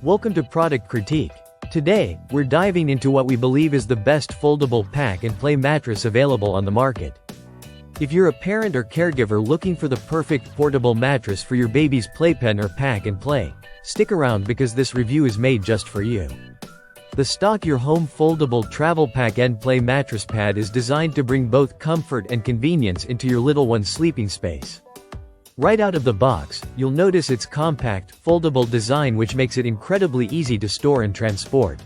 Welcome to Product Critique. Today, we're diving into what we believe is the best foldable pack and play mattress available on the market. If you're a parent or caregiver looking for the perfect portable mattress for your baby's playpen or pack and play, stick around because this review is made just for you. The Stock Your Home Foldable Travel Pack and Play Mattress Pad is designed to bring both comfort and convenience into your little one's sleeping space. Right out of the box, you'll notice its compact, foldable design which makes it incredibly easy to store and transport.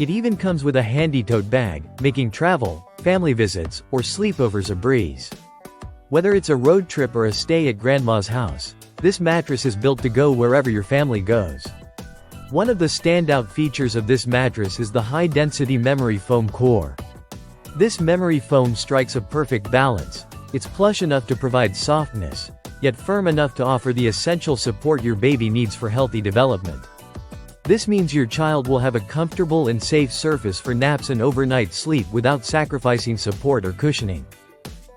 It even comes with a handy tote bag, making travel, family visits, or sleepovers a breeze. Whether it's a road trip or a stay at grandma's house, this mattress is built to go wherever your family goes. One of the standout features of this mattress is the high-density memory foam core. This memory foam strikes a perfect balance. It's plush enough to provide softness, yet firm enough to offer the essential support your baby needs for healthy development. This means your child will have a comfortable and safe surface for naps and overnight sleep without sacrificing support or cushioning.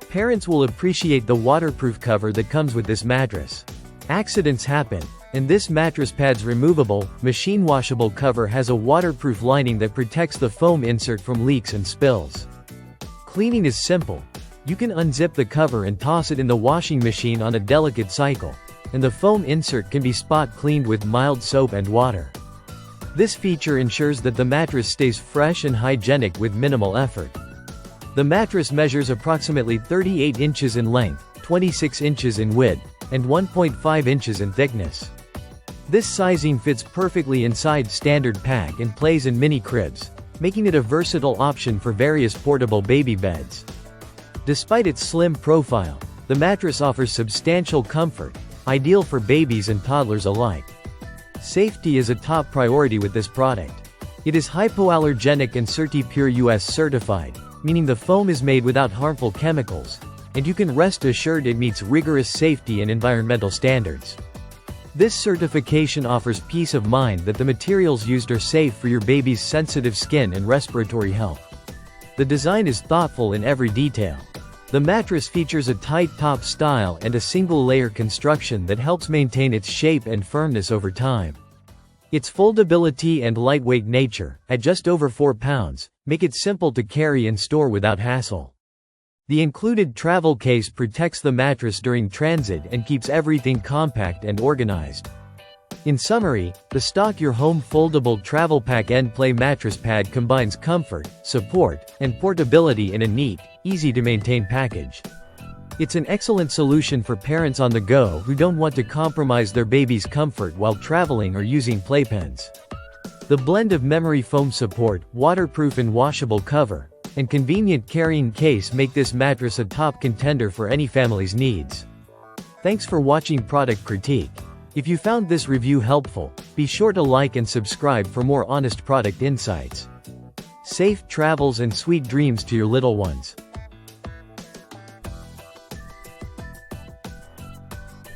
Parents will appreciate the waterproof cover that comes with this mattress. Accidents happen, and this mattress pad's removable, machine-washable cover has a waterproof lining that protects the foam insert from leaks and spills. Cleaning is simple. You can unzip the cover and toss it in the washing machine on a delicate cycle, and the foam insert can be spot cleaned with mild soap and water. This feature ensures that the mattress stays fresh and hygienic with minimal effort. The mattress measures approximately 38 inches in length, 26 inches in width, and 1.5 inches in thickness. This sizing fits perfectly inside standard pack and plays and mini cribs, making it a versatile option for various portable baby beds. Despite its slim profile, the mattress offers substantial comfort, ideal for babies and toddlers alike. Safety is a top priority with this product. It is hypoallergenic and CertiPure US certified, meaning the foam is made without harmful chemicals, and you can rest assured it meets rigorous safety and environmental standards. This certification offers peace of mind that the materials used are safe for your baby's sensitive skin and respiratory health. The design is thoughtful in every detail. The mattress features a tight top style and a single-layer construction that helps maintain its shape and firmness over time. Its foldability and lightweight nature, at just over 4 pounds, make it simple to carry and store without hassle. The included travel case protects the mattress during transit and keeps everything compact and organized. In summary, the Stock Your Home Foldable Travel Pack and Play Mattress Pad combines comfort, support, and portability in a neat, easy-to-maintain package. It's an excellent solution for parents on the go who don't want to compromise their baby's comfort while traveling or using playpens. The blend of memory foam support, waterproof and washable cover, and convenient carrying case make this mattress a top contender for any family's needs. Thanks for watching Product Critique. If you found this review helpful, be sure to like and subscribe for more honest product insights. Safe travels and sweet dreams to your little ones.